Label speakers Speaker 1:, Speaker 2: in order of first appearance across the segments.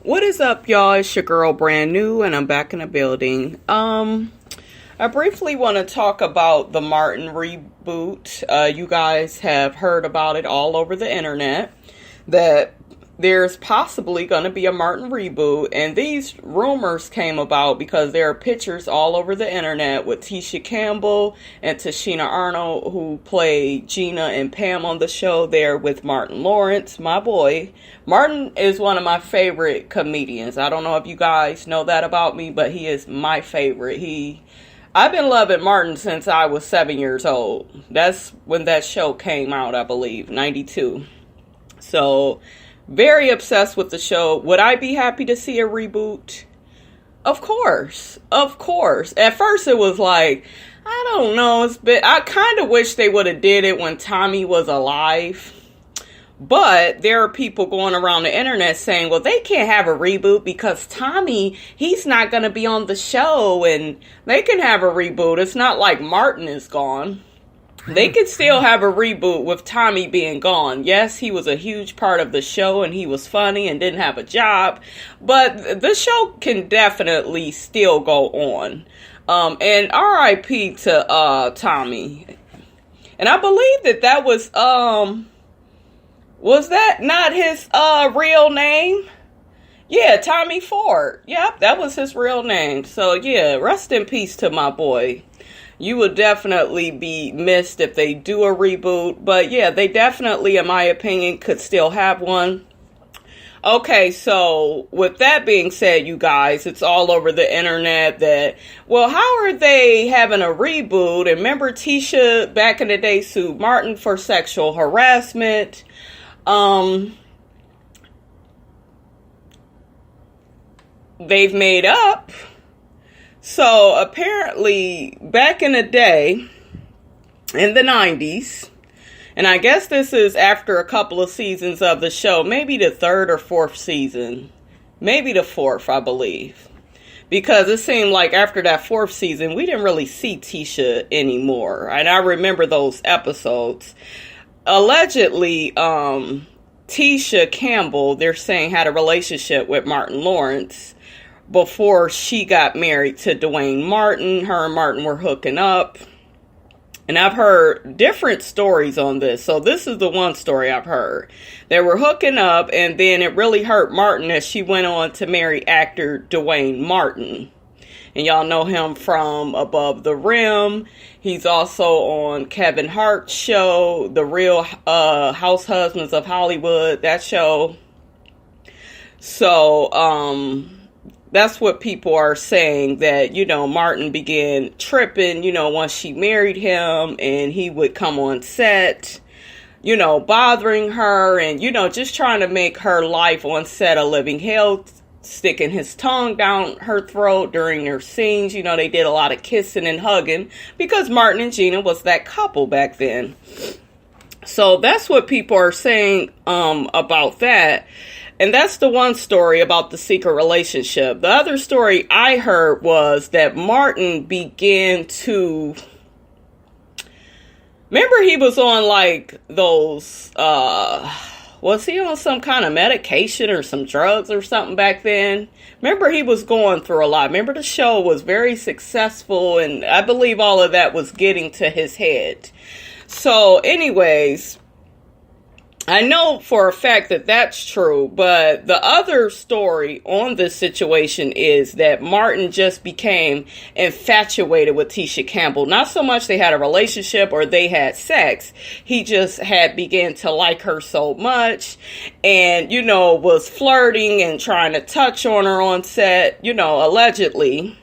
Speaker 1: What is up, y'all? It's your girl, Brand New, and I'm back in the building. I briefly want to talk about the Martin reboot. You guys have heard about it all over the internet, that there's possibly going to be a Martin reboot, and these rumors came about because there are pictures all over the internet with Tisha Campbell and Tichina Arnold, who played Gina and Pam on the show, there with Martin Lawrence, my boy. Martin is one of my favorite comedians. I don't know if you guys know that about me, but he is my favorite. I've been loving Martin since I was 7 years old. That's when that show came out, I believe, 92. So, very obsessed with the show. Would I be happy to see a reboot? Of course. Of course. At first it was like, I don't know. I kind of wish they would have did it when Tommy was alive. But there are people going around the internet saying, well, they can't have a reboot because Tommy, he's not going to be on the show, and they can have a reboot. It's not like Martin is gone. They could still have a reboot with Tommy being gone. Yes, he was a huge part of the show, and he was funny and didn't have a job, but the show can definitely still go on. And R.I.P. to Tommy. And I believe that was that not his real name? Yeah, Tommy Ford. Yep, that was his real name. So yeah, rest in peace to my boy. You would definitely be missed if they do a reboot. But yeah, they definitely, in my opinion, could still have one. Okay, so with that being said, you guys, it's all over the internet that, well, how are they having a reboot? And remember Tisha back in the day sued Martin for sexual harassment. They've made up. So apparently back in the day, in the 90s, and I guess this is after a couple of seasons of the show, maybe the third or fourth season, maybe the fourth, I believe, because it seemed like after that fourth season, we didn't really see Tisha anymore. And I remember those episodes. Allegedly, Tisha Campbell, they're saying, had a relationship with Martin Lawrence before she got married to Dwayne Martin. Her and Martin were hooking up. And I've heard different stories on this. So this is the one story I've heard. They were hooking up, and then it really hurt Martin as she went on to marry actor Dwayne Martin. And y'all know him from Above the Rim. He's also on Kevin Hart's show, The Real House Husbands of Hollywood, that show. So, that's what people are saying, that, Martin began tripping, once she married him, and he would come on set, bothering her and, just trying to make her life on set a living hell, sticking his tongue down her throat during their scenes. They did a lot of kissing and hugging because Martin and Gina was that couple back then. So that's what people are saying about that. And that's the one story about the secret relationship. The other story I heard was that Martin began to... Remember he was on like those... Was he on some kind of medication or some drugs or something back then? Remember he was going through a lot. Remember the show was very successful, and I believe all of that was getting to his head. So anyways... I know for a fact that that's true, but the other story on this situation is that Martin just became infatuated with Tisha Campbell. Not so much they had a relationship or they had sex. He just had began to like her so much and, was flirting and trying to touch on her on set, allegedly.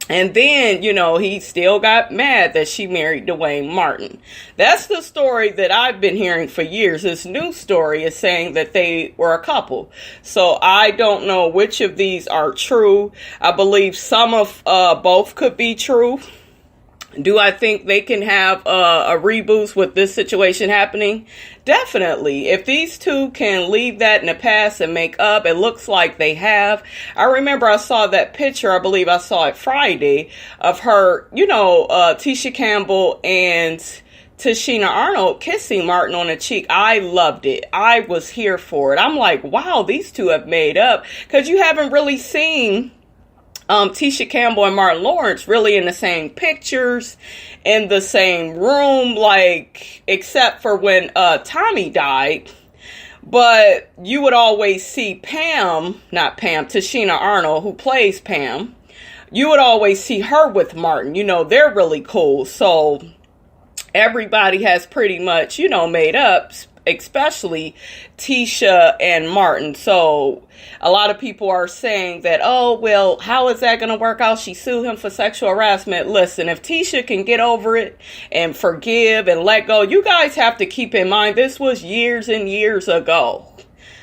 Speaker 1: And then, he still got mad that she married Dwayne Martin. That's the story that I've been hearing for years. This new story is saying that they were a couple. So I don't know which of these are true. I believe some of both could be true. Do I think they can have a reboot with this situation happening? Definitely. If these two can leave that in the past and make up, it looks like they have. I remember I saw that picture, I believe I saw it Friday, of her, Tisha Campbell and Tichina Arnold kissing Martin on the cheek. I loved it. I was here for it. I'm like, wow, these two have made up, because you haven't really seen Tisha Campbell and Martin Lawrence really in the same pictures, in the same room, like, except for when Tommy died. But you would always see Tichina Arnold, who plays Pam. You would always see her with Martin. You know, they're really cool. So everybody has pretty much, you know, made up, especially Tisha and Martin. So a lot of people are saying that, oh, well, how is that going to work out? She sued him for sexual harassment. Listen, if Tisha can get over it and forgive and let go, you guys have to keep in mind, this was years and years ago.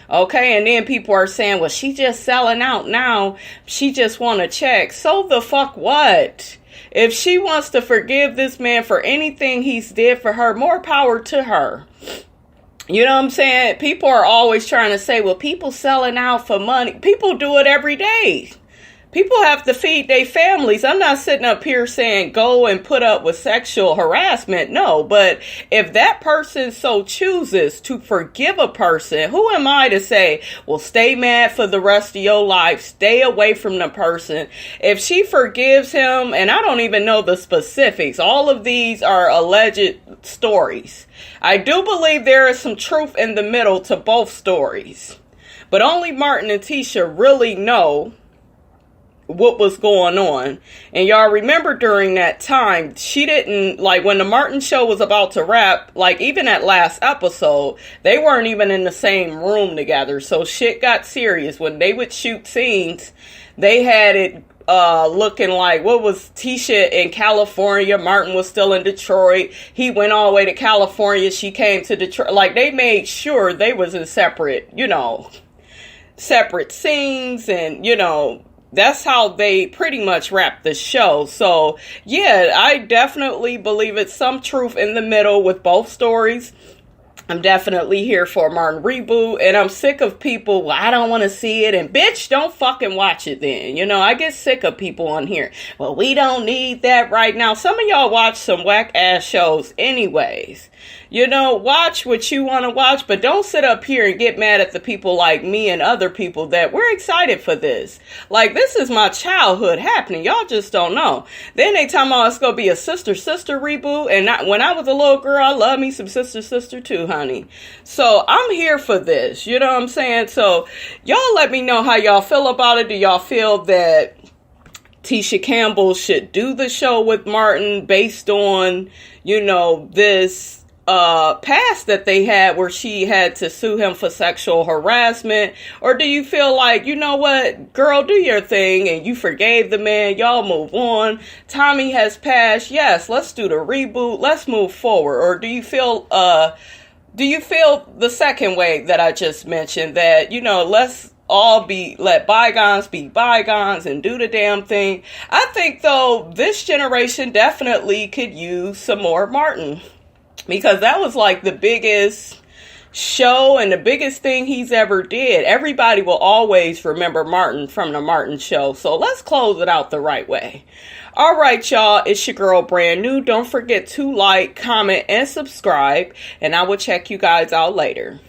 Speaker 1: Okay, and then people are saying, well, she just selling out now. She just want to check. So the fuck what? If she wants to forgive this man for anything he's did for her, more power to her. You know what I'm saying? People are always trying to say, well, people selling out for money. People do it every day. People have to feed their families. I'm not sitting up here saying go and put up with sexual harassment. No, but if that person so chooses to forgive a person, who am I to say, well, stay mad for the rest of your life, stay away from the person. If she forgives him, and I don't even know the specifics, all of these are alleged stories. I do believe there is some truth in the middle to both stories, but only Martin and Tisha really know what was going on. And y'all remember during that time, she didn't, like, when the Martin show was about to wrap, like, even that last episode, they weren't even in the same room together. So shit got serious. When they would shoot scenes, they had it looking like, what was Tisha in California, Martin was still in Detroit, he went all the way to California, she came to Detroit. Like, they made sure they was in separate, you know, separate scenes, and, you know, that's how they pretty much wrapped the show. So, yeah, I definitely believe it's some truth in the middle with both stories. I'm definitely here for Martin Reboot, and I'm sick of people, well, I don't want to see it, and bitch, don't fucking watch it then. You know, I get sick of people on here, well, we don't need that right now. Some of y'all watch some whack-ass shows anyways. You know, watch what you want to watch, but don't sit up here and get mad at the people like me and other people that we're excited for this. Like, this is my childhood happening. Y'all just don't know. Then they talking about it's going to be a sister-sister reboot, and when I was a little girl, I loved me some sister-sister too, honey. So, I'm here for this. You know what I'm saying? So, y'all let me know how y'all feel about it. Do y'all feel that Tisha Campbell should do the show with Martin based on, you know, this past that they had where she had to sue him for sexual harassment? Or do you feel like, you know what, girl, do your thing and you forgave the man, y'all move on, Tommy has passed, yes, let's do the reboot, let's move forward? Or do you feel the second way that I just mentioned, that, you know, let's all let bygones be bygones and do the damn thing? I think, though, this generation definitely could use some more Martin, because that was like the biggest show and the biggest thing he's ever did. Everybody will always remember Martin from the Martin show. So let's close it out the right way. All right, y'all. It's your girl, Brand New. Don't forget to like, comment, and subscribe. And I will check you guys out later.